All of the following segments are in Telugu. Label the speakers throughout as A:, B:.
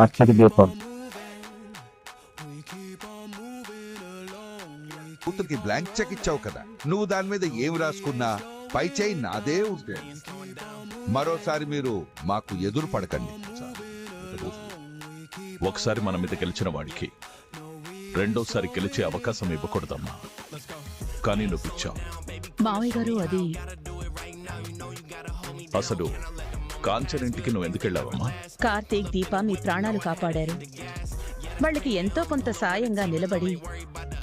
A: ఆశ్చర్యదీపం.
B: కూతురికి బ్లాంక్ చెక్ ఇచ్చావు కదా, నువ్వు దాని మీద ఏం రాసుకున్నా పై చేయి నాదే ఉంటే మరోసారి మీరు మాకు ఎదురు పడకండి.
C: ఒకసారి మన మీద గెలిచిన వాడికి రెండోసారి గెలిచే అవకాశం ఇవ్వకూడదమ్మా. కానీ నువ్వు ఇచ్చావు.
D: మావయ్య గారు, అది
C: అసలు కాంచనింటికి నువ్వు ఎందుకు వెళ్ళావమ్మా?
D: కార్తీక్, దీప మీ ప్రాణాలు కాపాడారు. వాళ్ళకి ఎంతో కొంత సాయంగా నిలబడి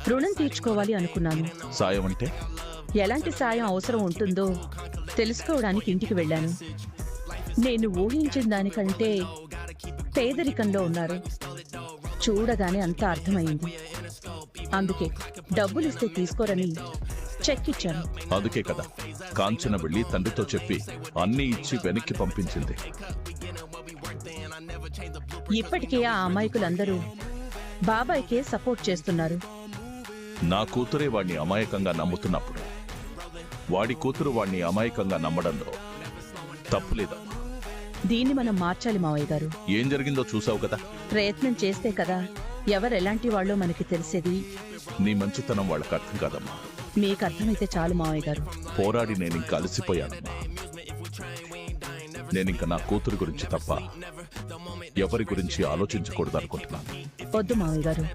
D: రుణం తీర్చుకోవాలి అనుకున్నాను.
C: సాయం అంటే?
D: ఎలాంటి సాయం అవసరం ఉంటుందో తెలుసుకోవడానికి ఇంటికి వెళ్ళాను. నేను ఊహించిన దానికంటే పేదరికంలో ఉన్నారు. చూడగానే అంతా అర్థమైంది. అందుకే డబ్బులిస్తే తీసుకోరని చెక్ ఇచ్చాను.
C: అందుకే కదా కాంచన వెళ్ళి తండ్రితో చెప్పి అన్నీ ఇచ్చి వెనక్కి పంపించింది.
D: ఇప్పటికే ఆ అమాయకులందరూ బాబాయ్కే సపోర్ట్ చేస్తున్నారు.
C: నా కూతురే వాణ్ణి అమాయకంగా నమ్ముతున్నప్పుడు వాడి కూతురు వాణ్ణి అమాయకంగా నమ్మడంలో తప్పులేదమ్మా.
D: దీన్ని మనం మార్చాలి మావయ్య గారు.
C: ఏం జరిగిందో చూసావు కదా.
D: ప్రయత్నం చేస్తే కదా ఎవరెలాంటి వాళ్ళో మనకి తెలిసేది.
C: నీ మంచితనం వాళ్ళకి అర్థం కాదమ్మా.
D: మీకు అర్థమైతే చాలు మావయ్య గారు.
C: పోరాడి నేనింక అలసిపోయానమ్మా. నేనింక నా కూతురు గురించి తప్ప ఎవరి గురించి ఆలోచించకూడదు అనుకుంటున్నాను.
D: వద్దు మావయ్య గారు,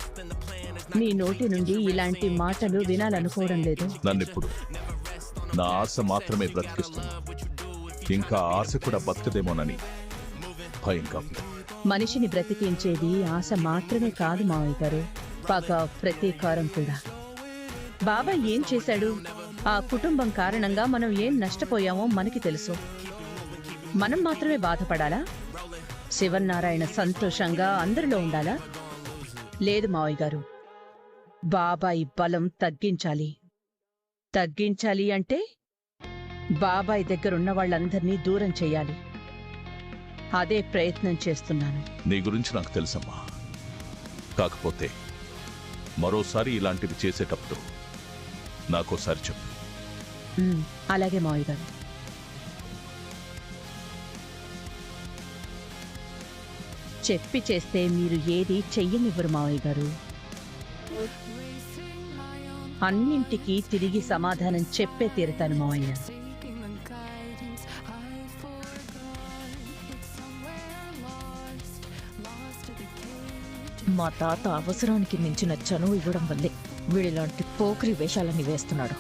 D: మీ నోటి నుండి ఇలాంటి మాటలు వినాలనుకోవడం లేదు.
C: నన్నిప్పుడు నా ఆశ మాత్రమే బ్రతికిస్తున్నా. ఇంకా ఆశ కూడా బతకదేమోనని భయంగా ఉంది.
D: మనిషిని బ్రతికించేది ఆశ మాత్రమే కాదు మావయ్య గారు, పగ, ప్రతీకారం కూడా. బాబాయ్ ఏం చేశాడు? ఆ కుటుంబం కారణంగా మనం ఏం నష్టపోయామో మనకి తెలుసు. మనం మాత్రమే బాధపడాలా? శివనారాయణ సంతోషంగా అందరిలో ఉండాలా? లేదు మావయ్య గారు, బాబాయ్ బలం తగ్గించాలి. తగ్గించాలి అంటే బాబాయ్ దగ్గరున్న వాళ్ళందర్నీ దూరం చెయ్యాలి. అదే ప్రయత్నం చేస్తున్నాను.
C: నీ గురించి నాకు తెలుసమ్మా. కాకపోతే మరోసారి ఇలాంటివి చేసేటప్పుడు నాకోసారి చెప్పు.
D: అలాగే మావయ్య గారు. చెప్పి చేస్తే మీరు ఏది చెయ్యనివ్వరు మావయ్య గారు. అన్నింటికీ తిరిగి సమాధానం చెప్పే తీరుతాను మావయ్య.
E: మా తాత అవసరానికి మించిన చనువు ఇవ్వడం వల్లే వీడిలాంటి పోకిరి వేషాలని వేస్తున్నాడు.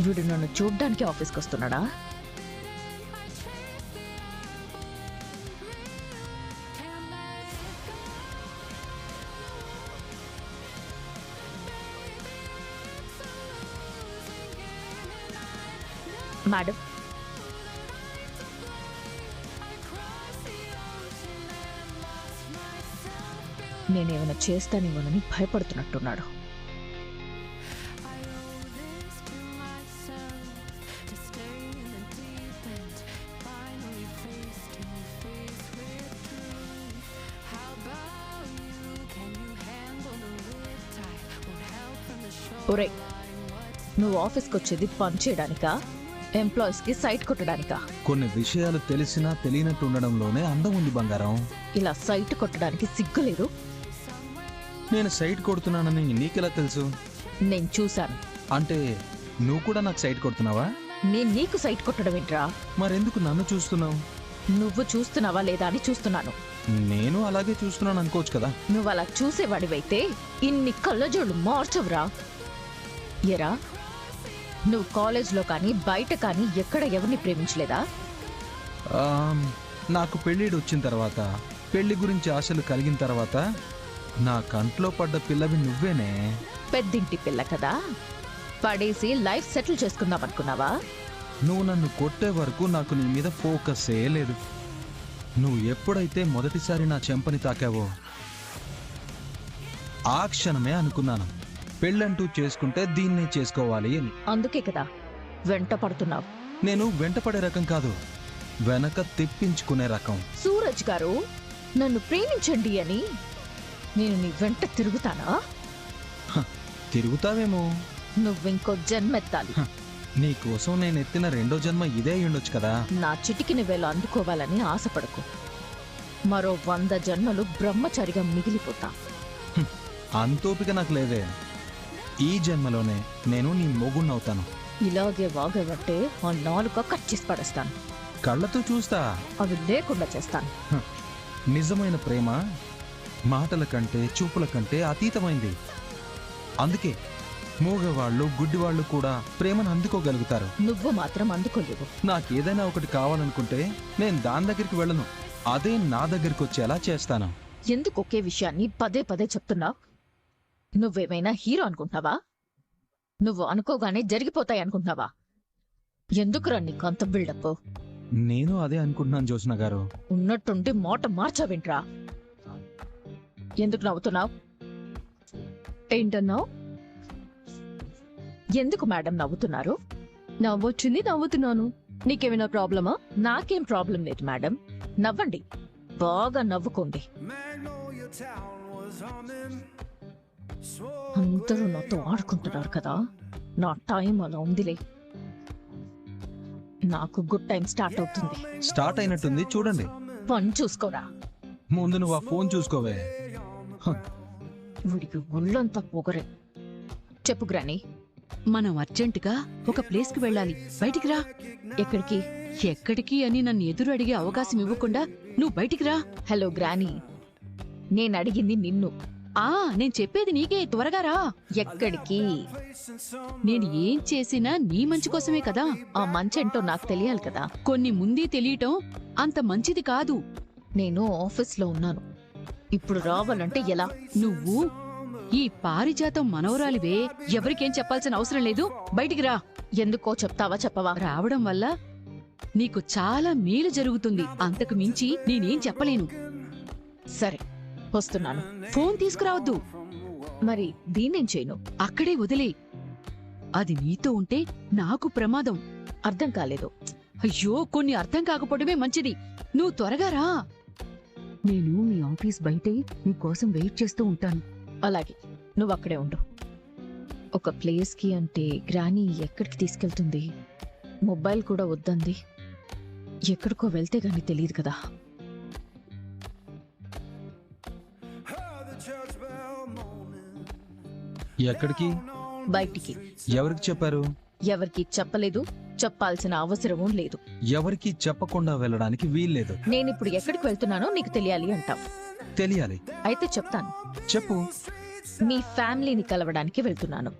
E: వీడు నన్ను చూడ్డానికి ఆఫీస్కి వస్తున్నాడా? మేడం, నేనేమైనా చేస్తానేమోనని భయపడుతున్నట్టున్నాడు. ఒరే, నువ్వు ఆఫీస్కి వచ్చేది పని చేయడానికా, ఎంప్లాయీస్కి సైట్ కొట్టడానికా?
F: కొన్ని విషయాలు తెలిసినా తెలియనట్టు ఉండడంలోనే అందం ఉంది బంగారం.
E: ఇలా సైట్ కొట్టడానికి సిగ్గులేదు?
F: నేను సైట్ కొడుతున్నానని నీకెలా తెలుసు?
E: నేను చూశాను.
F: అంటే నువ్వు కూడా నాకు సైట్ కొడుతున్నావా?
E: నేను నీకు సైట్ కొట్టడం ఏంట్రా?
F: మరెందుకు నన్ను చూస్తున్నావు?
E: నువ్వు చూస్తున్నావా లేదా అని చూస్తున్నాను.
F: నేను అలాగే చూస్తున్నాను అనుకోవచ్చు కదా.
E: నువ్వు అలా చూసేవాడివైతే ఇన్ని కళ్ళజోళ్ళు మార్చవురా. ఎరా, నువ్వు కాలేజ్లో కానీ బయట కానీ ఎక్కడ ఎవరిని ప్రేమించలేదా?
F: నాకు పెళ్ళిడు వచ్చిన తర్వాత, పెళ్లి గురించి ఆశలు కలిగిన తర్వాత నా కంట్లో పడ్డ పిల్లవి నువ్వేనే.
E: పెద్దింటి పిల్ల కదా, పడేసి లైఫ్ సెటిల్ చేసుకుందాం అనుకున్నావా?
F: నువ్వు నన్ను కొట్టే వరకు నాకు నీ మీద ఫోకస్సే లేదు. నువ్వు ఎప్పుడైతే మొదటిసారి నా చెంపని తాకావో ఆ క్షణమే అనుకున్నాను, పెళ్ళంటూ చేసుకుంటే దీన్నే చేసుకోవాలి అని.
E: అందుకే కదా వెంట పడుతున్నావు.
F: నేను వెంటపడే రకం కాదు, వెనక తెప్పించుకునే రకం.
E: సూరజ్ గారు, నన్ను ప్రేమించండి అని నేను నీ వెంట తిరుగుతానా?
F: తిరుగుతావేమో.
E: నువ్వింకో జన్మెత్తాలి.
F: నీకోసం నేను ఎత్తిన రెండో జన్మ ఇదే అయ్యుండొచ్చు కదా.
E: నా చిటికిన వేళ అందుకోవాలని ఆశపడకు. మరో 100 జన్మలు బ్రహ్మచారిగా మిగిలిపోతా.
F: అంతోపిక నాకు లేదే. ఈ జన్మలోనే నేను నీ మొగుణ్ణవుతాను.
E: ఇలాగే వాగేవంటే ఆ నాలుక కట్ చేసి పడేస్తాను.
F: కళ్ళతో చూస్తా.
E: అవి లేకుండా చేస్తాను.
F: నిజమైన ప్రేమ మాటల కంటే చూపుల కంటే అతీతమైంది. అందుకే మూగవాళ్ళు గుడ్డివాళ్ళు కూడా ప్రేమను అందుకోగలుగుతారు.
E: నువ్వు మాత్రం అందుకోలేవు.
F: నాకేదైనా ఒకటి కావాలనుకుంటే నేను దాని దగ్గరికి వెళ్ళను, అదే నా దగ్గరికి వచ్చేలా చేస్తాను.
E: ఎందుకు ఒకే విషయాన్ని పదే పదే చెప్తున్నావు? నువ్వేమైనా హీరో అనుకుంటున్నావా? నువ్వు అనుకోగానే జరిగిపోతాయి అనుకుంటున్నావా? ఎందుకురా నీకు అంత బిల్డప్?
F: నేను అదే అనుకుంటున్నాను జ్యోత్స్న గారు.
E: ఉన్నట్టుండి మాట మార్చావింట్రా. ఎందుకు నవ్వుతున్నావు? ఏంటన్నావు? ఎందుకు మేడం నవ్వుతున్నారు? నవ్వొచ్చింది, నవ్వుతున్నాను. నీకేమైనా ప్రాబ్లమా? నాకేం ప్రాబ్లం లేదు మేడం. నవ్వండి, బాగా నవ్వుకోండి. అందరూ నాతో ఆడుకుంటున్నారు కదా, నా టైం అలా ఉందిలే. నాకు గుడ్ టైం స్టార్ట్ అవుతుంది.
F: స్టార్ట్ అయినట్టుంది, చూడండి.
E: పని చూసుకోరా.
F: ముందు నువ్వు ఆ ఫోన్ చూసుకోవే.
E: వీడికి ఒళ్ళంతా పొగరే. చెప్పు గ్రాని.
A: మనం అర్జెంటుగా ఒక ప్లేస్కి వెళ్ళాలి. బయటికి రా.
E: ఎక్కడికి?
A: ఎక్కడికి అని నన్ను ఎదురు అడిగే అవకాశం ఇవ్వకుండా నువ్వు బయటికి రా.
E: హలో గ్రాని, నేను అడిగింది నిన్ను.
A: నేను చెప్పేది నీకే, త్వరగా రా.
E: ఎక్కడికి?
A: నేను ఏం చేసినా నీ మంచి కోసమే కదా.
E: ఆ మంచేంటో నాకు తెలియాలి కదా.
A: కొన్ని ముందే తెలియటం అంత మంచిది కాదు.
E: నేను ఆఫీస్లో ఉన్నాను. ఇప్పుడు రావాలంటే ఎలా?
A: నువ్వు ఈ పారిజాతం మనవరాలివే, ఎవరికేం చెప్పాల్సిన అవసరం లేదు. బయటికి రా.
E: ఎందుకో చెప్తావా చెప్పవా?
A: రావడం వల్ల నీకు చాలా మేలు జరుగుతుంది. అంతకు మించి నేనేం చెప్పలేను.
E: సరే, వస్తున్నాను.
A: ఫోన్ తీసుకురావద్దు.
E: మరి దీన్నేం చేయను?
A: అక్కడే వదిలే. అది నీతో ఉంటే నాకు ప్రమాదం.
E: అర్థం కాలేదు.
A: అయ్యో, కొన్ని అర్థం కాకపోవడమే మంచిది. నువ్వు త్వరగా రా. నేను మీ ఆఫీస్ బయటే నీకోసం వెయిట్ చేస్తూ ఉంటాను.
E: అలాగే, నువ్వు అక్కడే ఉండు. ఒక ప్లేస్కి అంటే గ్రాని ఎక్కడికి తీసుకెళ్తుంది? మొబైల్ కూడా వద్దంది. ఎక్కడికో వెళ్తే గాని తెలియదు కదా.
F: ఎక్కడికి?
E: బయటికి.
F: ఎవరికి చెప్పారు?
E: ఎవరికి చెప్పలేదు, చెప్పాల్సిన అవసరమూ లేదు.
F: ఎవరికి చెప్పకుండా వెళ్ళడానికి వీల్లేదు.
E: నేనిప్పుడు ఎక్కడికి వెళ్తున్నానో నీకు తెలియాలి అంటావు.
F: తెలియాలి.
E: అయితే చెప్తాను.
F: చెప్పు.
E: మీ ఫ్యామిలీని కలవడానికి వెళ్తున్నాను.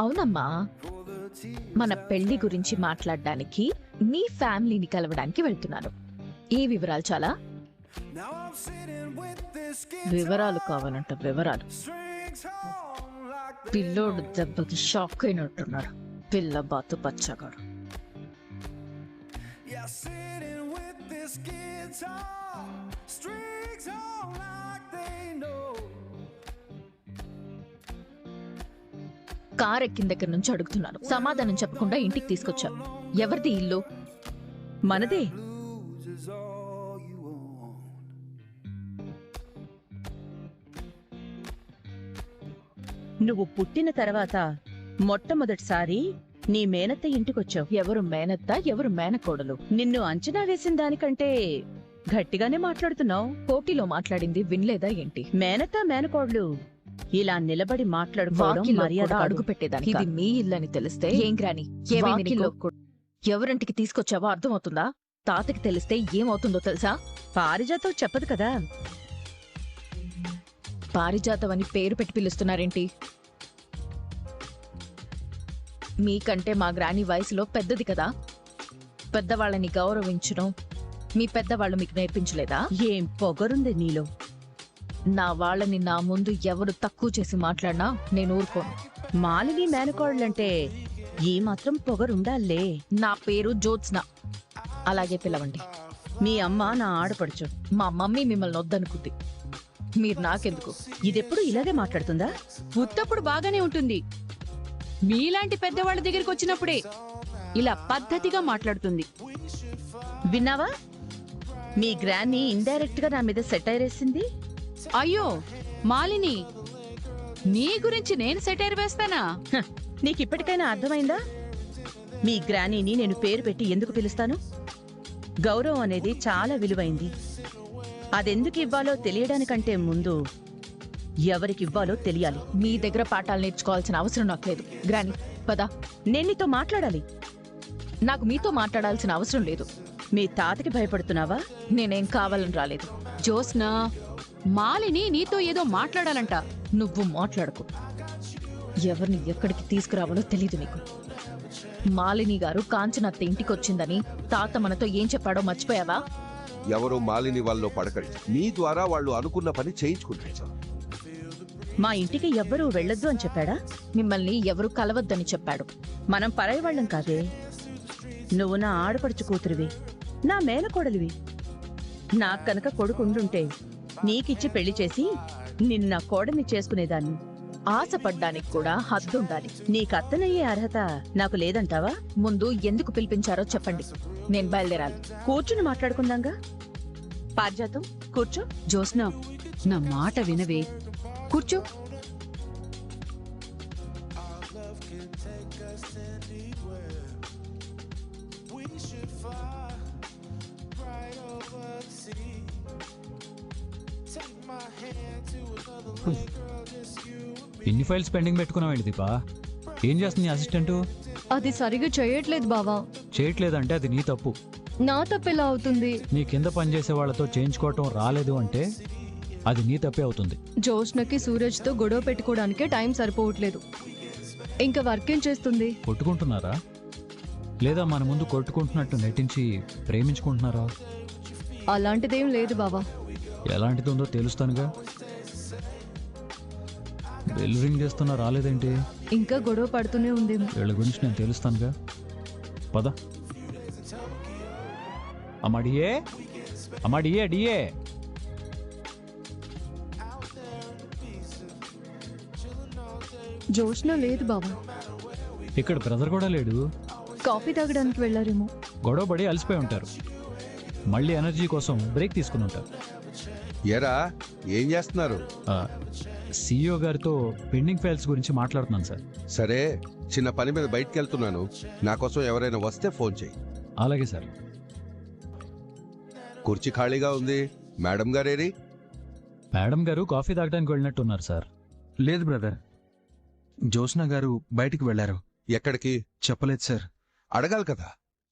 E: అవునమ్మా, మన పెళ్లి గురించి మాట్లాడడానికి మీ ఫ్యామిలీని కలవడానికి వెళ్తున్నాను. ఈ వివరాలు చాలా? వివరాలు కావాలంట, వివరాలు. పిల్లోడు దెబ్బకి షాక్ అయినట్టున్నాడు. పిల్ల బాతు పచ్చగాడు. కార్ ఎక్కిన దగ్గర నుంచి అడుగుతున్నాను, సమాధానం చెప్పకుండా ఇంటికి తీసుకొచ్చా. ఎవరిది ఇల్లు?
D: మనదే. నువ్వు పుట్టిన తర్వాత మొట్టమొదటిసారి నీ మేనత్త ఇంటికొచ్చావు.
E: ఎవరు మేనత్త, ఎవరు మేనకోడలు?
D: నిన్ను అంచనా వేసిన దానికంటే గట్టిగానే మాట్లాడుతున్నావు.
E: పోటీలో మాట్లాడింది వినలేదా ఏంటి?
D: మేనత్త మేనకోడలు ఇలా నిలబడి మాట్లాడుకోవడం
E: వాకిల్లో
D: మర్యాద
E: కూడా
D: కాదు.
E: అడుగు పెట్టేదానికి. ఇది మీ ఇల్లని తెలిస్తే ఏం గ్రాని, వాకిల్లో కూడా ఎవరింటికి తీసుకొచ్చావో అర్థమవుతుందా? తాతకి తెలిస్తే ఏమవుతుందో తెలుసా?
D: పారిజాతం చెప్పదు కదా.
E: పారిజాతం అని పేరు పెట్టి పిలుస్తున్నారేంటి? మీకంటే మా గ్రాని వయసులో పెద్దది కదా. పెద్దవాళ్ళని గౌరవించడం మీ పెద్దవాళ్ళు మీకు నేర్పించలేదా?
D: ఏం పొగరుంది నీలో.
E: నా వాళ్ళని నా ముందు ఎవరు తక్కువ చేసి మాట్లాడినా నేను ఊరుకోను.
D: మాలిని మేనకోడలంటే ఈ మాత్రం పొగరుండాలే.
E: నా పేరు జ్యోత్స్న, అలాగే పిలవండి.
D: మీ అమ్మ నా ఆడపడుచు.
E: మా మమ్మీ మిమ్మల్ని వద్దనుకుంది. మీరు నాకెందుకు?
D: ఇదెప్పుడు ఇలాగే మాట్లాడుతుందా?
A: ఉత్తప్పుడు బాగానే ఉంటుంది. మీలాంటి పెద్దవాళ్ళ దగ్గరికి వచ్చినప్పుడే ఇలా పద్ధతిగా మాట్లాడుతుంది.
D: విన్నావా? మీ గ్రాన్ని ఇండైరెక్ట్ గా నా మీద సెటైర్ వేసింది.
A: అయ్యో, మాలిని, నీ గురించి నేను సెటైర్ వేస్తానా?
D: హ, నీకిప్పటికైనా అర్థమైందా? మీ గ్రానీని నేను పేరు పెట్టి ఎందుకు పిలుస్తాను? గౌరవం అనేది చాలా విలువైంది. అదెందుకు ఇవ్వాలో తెలియడానికంటే ముందు ఎవరికివ్వాలో తెలియాలి.
E: మీ దగ్గర పాఠాలు నేర్చుకోవాల్సిన అవసరం నాకు లేదు. గ్రాని, పద.
D: నేను నీతో మాట్లాడాలి.
E: నాకు మీతో మాట్లాడాల్సిన అవసరం లేదు.
D: మీ తాతకి భయపడుతున్నావా?
E: నేనేం కావాలని రాలేదు.
A: జోస్న, మాలిని నీతో ఏదో మాట్లాడాలంట.
E: నువ్వు మాట్లాడకు. ఎవరిని ఎక్కడికి తీసుకురావాలో తెలీదు నీకు. మాలిని గారు కాంచనత్త ఇంటికొచ్చిందని తాత మనతో ఏం చెప్పాడో మర్చిపోయావా?
B: ఎవరు మాలిని వాళ్ళలో పడకండి. మీ ద్వారా వాళ్ళు అనుకున్న పని చేయించుకుంటారు.
D: మా ఇంటికి ఎవ్వరూ వెళ్ళొద్దు అని చెప్పాడా?
E: మిమ్మల్ని ఎవరు కలవద్దని చెప్పాడు.
D: మనం పరాయి వాళ్ళం కాదే. నువ్వు నా ఆడపడుచు కూతురివి, నా మేనకోడలివి. నాకు కనుక కొడుకుండుంటే నీకిచ్చి పెళ్లి చేసి నిన్ను నా కోడల్ని చేసుకునేదాన్ని.
E: ఆశపడ్డానికి కూడా హద్దుండాలి.
D: నీకత్తనయ్యే అర్హత నాకు లేదంటావా?
E: ముందు ఎందుకు పిలిపించారో చెప్పండి. నేను బయలుదేరాలి.
D: కూర్చుని మాట్లాడుకుందాంగా. పారిజాతం, కూర్చో.
A: జోస్న, నా మాట వినవే. కూర్చో.
G: ఎన్ని ఫైల్స్ పెండింగ్ పెట్టుకున్నావు దీపా? ఏం చేస్తుంది అసిస్టెంట్?
H: అది సరిగా చేయట్లేదు బావా.
G: చేయట్లేదంటే అది నీ తప్పు.
H: నా తప్పెలా అవుతుంది?
G: నీ కింద పనిచేసే వాళ్ళతో చేయించుకోవటం రాలేదు అంటే అది నీ తప్పే అవుతుంది.
H: జోష్నకి సూరజ్తో గొడవ పెట్టుకోవడానికే టైం సరిపోవట్లేదు. ఇంకా వర్క్ ఏం చేస్తుంది?
G: కొట్టుకుంటున్నారా? లేదా మన ముందు కొట్టుకుంటున్నట్టు నటించి ప్రేమించుకుంటున్నారా?
H: అలాంటిదేం లేదు బావా.
G: ఎలాంటిది ఉందో తెలుస్తానుగా. బెల్ రింగ్ చేస్తున్నా రాలేదేంటి?
H: ఇంకా గొడవ పడుతూనే ఉందేమో.
G: వీళ్ళ గురించి నేను తెలుస్తానుగా. పద. అమ్మా డిఏ, అమ్మా డిఏ, డిఏ.
H: జోష్న లేదు బావా.
G: ఇక్కడ బ్రదర్ కూడా లేడు.
H: కాఫీ తాగడానికి వెళ్ళారేమో.
G: గొడవ పడి అలసిపోయి ఉంటారు. మళ్ళీ ఎనర్జీ కోసం బ్రేక్ తీసుకుని ఉంటారు.
B: ఎరా, ఏం చేస్తున్నారు?
G: సిఇఓ గారితో పెండింగ్ ఫైల్స్ గురించి మాట్లాడుతున్నాను సార్.
B: సరే, చిన్న పని మీద బయటికి వెళ్తున్నాను. నా కోసం ఎవరైనా వస్తే ఫోన్ చేయి.
G: అలాగే సార్.
B: కుర్చీ ఖాళీగా ఉంది. మేడం గారేరి?
G: మేడం గారు కాఫీ తాగడానికి వెళ్ళినట్టు ఉన్నారు సార్.
F: లేదు బ్రదర్, జ్యోత్స్న గారు బయటికి వెళ్లారు.
B: ఎక్కడికి?
F: చెప్పలేదు సార్.
B: అడగాలి కదా.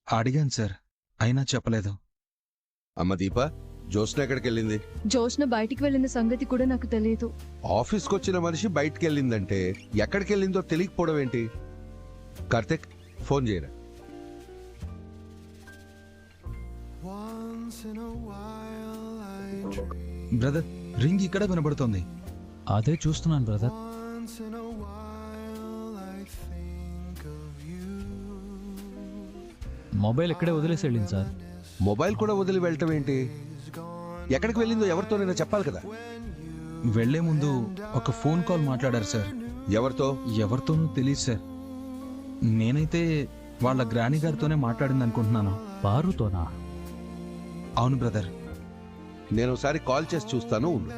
F: అడిగాను సార్, అయినా చెప్పలేదు.
B: అమ్మ దీప, జ్యోత్స్న ఎక్కడికి వెళ్ళింది?
H: జోష్న బయటికి వెళ్ళిన సంగతి కూడా నాకు తెలియదు.
B: ఆఫీస్కి వచ్చిన మనిషి బయటికి వెళ్ళిందంటే ఎక్కడికి వెళ్ళిందో తెలియకపోవడం ఏంటి? కార్తిక్, ఫోన్ చేయరా.
F: బ్రదర్, రింగ్ ఇక్కడ వినబడుతోంది.
G: అదే చూస్తున్నాను బ్రదర్. మొబైల్ ఇక్కడే వదిలేసి వెళ్ళింది సార్.
B: మొబైల్ కూడా వదిలి వెళ్ళటం ఏంటి? ఎక్కడికి వెళ్ళిందో ఎవరితోనైనా చెప్పాలి కదా.
F: వెళ్లే ముందు ఒక ఫోన్ కాల్ మాట్లాడారు సార్.
B: ఎవరితో?
F: ఎవరితోనూ తెలియదు సార్. నేనైతే వాళ్ళ గ్రాని గారితోనే మాట్లాడింది అనుకుంటున్నాను.
G: పారుతోనా?
F: అవును బ్రదర్.
B: నేను ఒకసారి కాల్ చేసి చూస్తాను. ఉండు.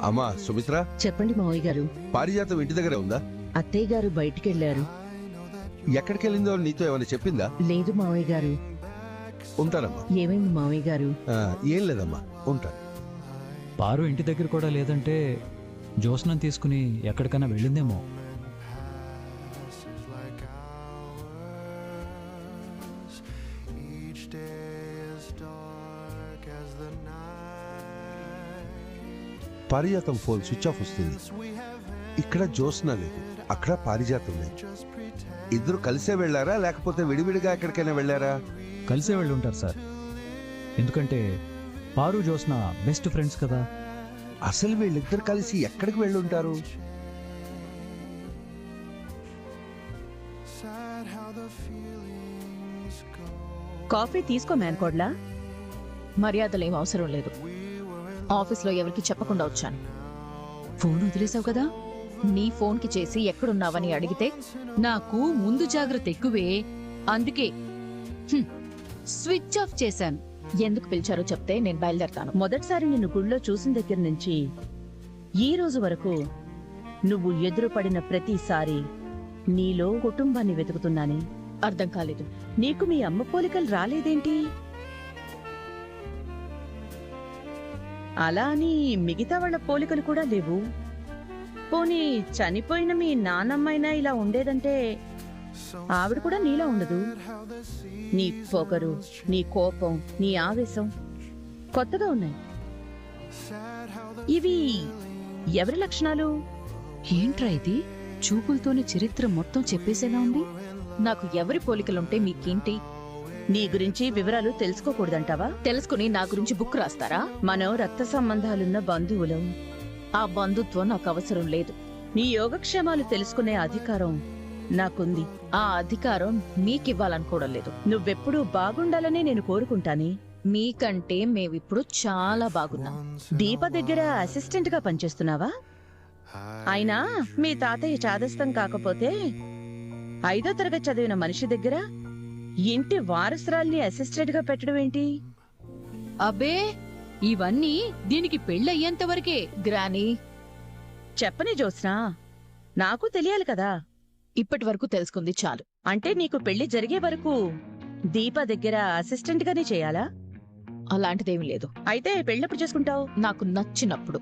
B: అమ్మా సుమిత్ర,
D: చెప్పండి మావయ్య గారు.
B: పారిజాతం ఇంటి దగ్గరే ఉందా?
D: అత్తయ్య గారు బయటికెళ్లారు.
B: ఎక్కడికి వెళ్ళిందో నీతో ఏమైనా చెప్పిందా?
D: లేదు మావయ్య గారు.
B: ఉంటానమ్మా.
D: ఏమైంది మావయ్య గారు?
B: ఏం లేదమ్మా, ఉంటాను.
G: పారు ఇంటి దగ్గర కూడా లేదంటే జ్యోత్స్నం తీసుకుని ఎక్కడికైనా వెళ్ళిందేమో.
B: పారిజాతం ఫోన్ స్విచ్ ఆఫ్ వస్తుంది. ఇక్కడ జ్యోత్స్న లేదు, అక్కడ పారిజాతం లేదు. ఇద్దరు కలిసే వెళ్ళారా లేకపోతే విడివిడిగా ఎక్కడికైనా వెళ్ళారా?
G: కలిసే వెళ్ళి ఉంటారు సార్. ఎందుకంటే పారు జ్యోత్స్న బెస్ట్ ఫ్రెండ్స్ కదా.
B: అసలు వీళ్ళిద్దరు కలిసి ఎక్కడికి వెళ్ళుంటారు?
D: కాఫీ తీసుకో మేనకోడ్లా.
E: మర్యాదలేం అవసరం లేదు. ఆఫీస్లో ఎవరికి చెప్పకుండా వచ్చాను.
A: ఫోన్ వదిలేసావు కదా.
E: నీ ఫోన్కి చేసి ఎక్కడున్నావని అడిగితే
A: నాకు ముందు జాగ్రత్త ఎక్కువే, అందుకే స్విచ్ ఆఫ్ చేశాను.
E: ఎందుకు పిలిచారో చెప్తే నేను బయలుదేరతాను.
D: మొదటిసారి నిన్ను గుళ్ళో చూసిన దగ్గర నుంచి ఈ రోజు వరకు నువ్వు ఎదురుపడిన ప్రతిసారి నీలో కుటుంబాన్ని వెతుకుతున్నానే.
E: అర్థం కాలేదు.
D: నీకు మీ అమ్మ పోలికలు రాలేదేంటి? అలా అని మిగతా వాళ్ళ పోలికలు కూడా లేవు. పోనీ చనిపోయిన మీ నాన్నమ్మైనా ఇలా ఉండేదంటే ఆవిడ కూడా నీలా ఉండదు. నీ పొగరు, నీ కోపం, నీ ఆవేశం కొత్తగా ఉన్నాయి. ఇవి ఎవరి లక్షణాలు?
A: ఏంట్రా ఇది? చూపులతోనే చరిత్ర మొత్తం చెప్పేసేలా ఉంది.
E: నాకు ఎవరి పోలికలుంటే మీకేంటి?
D: నీ గురించి వివరాలు తెలుసుకోకూడదంటావా?
E: తెలుసుకుని నా గురించి బుక్ రాస్తారా?
D: మనం రక్త సంబంధాలున్న బంధువులం.
E: ఆ బంధుత్వం నాకు అవసరం లేదు.
D: నీ యోగక్షేమాలు తెలుసుకునే అధికారం నాకుంది.
E: ఆ అధికారం మీకివ్వాలనుకోవడం లేదు.
D: నువ్వెప్పుడూ బాగుండాలనే నేను కోరుకుంటానే.
E: మీకంటే మేమిప్పుడు చాలా బాగున్నాం.
D: దీప దగ్గర అసిస్టెంట్ గా పనిచేస్తున్నావా? అయినా మీ తాతయ్య చాదస్తం కాకపోతే 5వ తరగతి చదివిన మనిషి దగ్గర ఇంటి వారసురాల్ని అసిస్టెంట్ గా పెట్టడం ఏంటి?
A: అబ్బే, ఇవన్నీ దీనికి పెళ్ళయ్యేంత వరకే.
E: గ్రానీ,
D: చెప్పని జోత్స్నా, నాకు తెలియాలి కదా.
E: ఇప్పటి వరకు తెలుసుకుంది చాలు.
D: అంటే నీకు పెళ్లి జరిగే వరకు దీప దగ్గర అసిస్టెంట్ గానే చేయాలా?
E: అలాంటిదేమీ లేదు.
D: అయితే పెళ్ళెప్పుడు చేసుకుంటావు?
E: నాకు నచ్చినప్పుడు.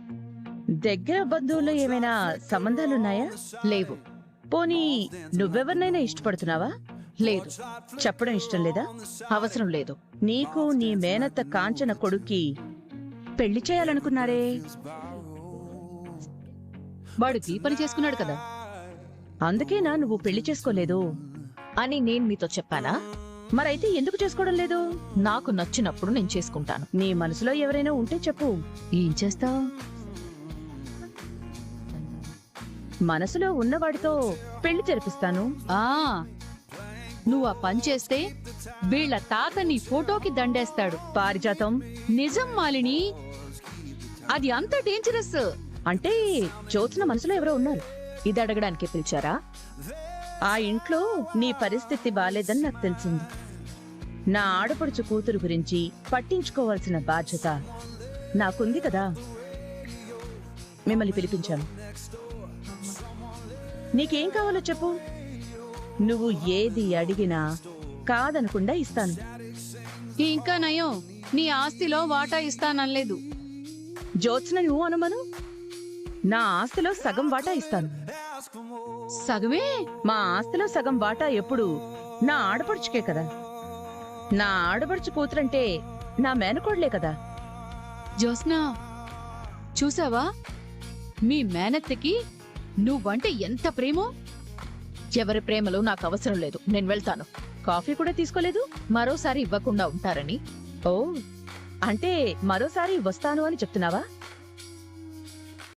D: దగ్గర బంధువుల్లో ఏమైనా సంబంధాలున్నాయా?
E: లేవు.
D: పోనీ నువ్వెవరినైనా ఇష్టపడుతున్నావా?
E: లేదు.
D: చెప్పడం ఇష్టం లేదా?
E: అవసరం లేదు.
D: నీకు నీ మేనత్త కాంచన కొడుక్కి పెళ్లి చేయాలనుకున్నారే.
A: వాడు ఈ పని చేసుకున్నాడు కదా.
D: అందుకేనా నువ్వు పెళ్లి చేసుకోలేదు
E: అని నేను మీతో చెప్పానా?
D: మరైతే ఎందుకు చేసుకోవడం లేదు?
E: నాకు నచ్చినప్పుడు నేను చేసుకుంటాను.
D: నీ మనసులో ఎవరైనా ఉంటే చెప్పు.
A: ఏం చేస్తావ్?
D: మనసులో ఉన్నవాడితో పెళ్లి జరిపిస్తాను.
A: ఆ నువ్వు ఆ పని చేస్తే వీళ్ళ తాత నీ ఫోటోకి దండేస్తాడు.
D: పారిజాతం,
A: నిజం మాలిని, అది అంత డేంజరస్.
D: అంటే జ్యోత్స్న మనసులో ఎవరో ఉన్నారు.
E: ఇది అడగడానికి పిలిచారా?
D: ఆ ఇంట్లో నీ పరిస్థితి బాలేదని నాకు తెలిసింది. నా ఆడపడుచు కూతురు గురించి పట్టించుకోవాల్సిన బాధ్యత నాకుంది కదా. మిమ్మల్ని పిలిపించాను. నీకేం కావాలో చెప్పు. నువ్వు ఏది అడిగినా కాదనకుండా ఇస్తాను.
A: ఇంకా నయం, నీ ఆస్తిలో వాటా ఇస్తాననలేదు.
D: జ్యోత్స్న నువ్వు అనుమను, నా ఆస్తిలో సగం వాటా ఇస్తాను.
A: సగమే?
D: మా ఆస్తిలో సగం వాటా ఎప్పుడు నా ఆడపడుచుకే కదా. నా ఆడపడుచు కూతురంటే నా మేనకోడలే కదా.
A: జ్యోత్స్న, చూసావా మీ మేనత్తకి నువ్వంటే ఎంత ప్రేమో?
E: ఎవరి ప్రేమలు నాకు అవసరం లేదు. నేను వెళ్తాను.
D: కాఫీ కూడా తీసుకోలేదు.
E: మరోసారి ఇవ్వకుండా ఉంటారని.
D: ఓ, అంటే మరోసారి వస్తాను అని చెప్తున్నావా?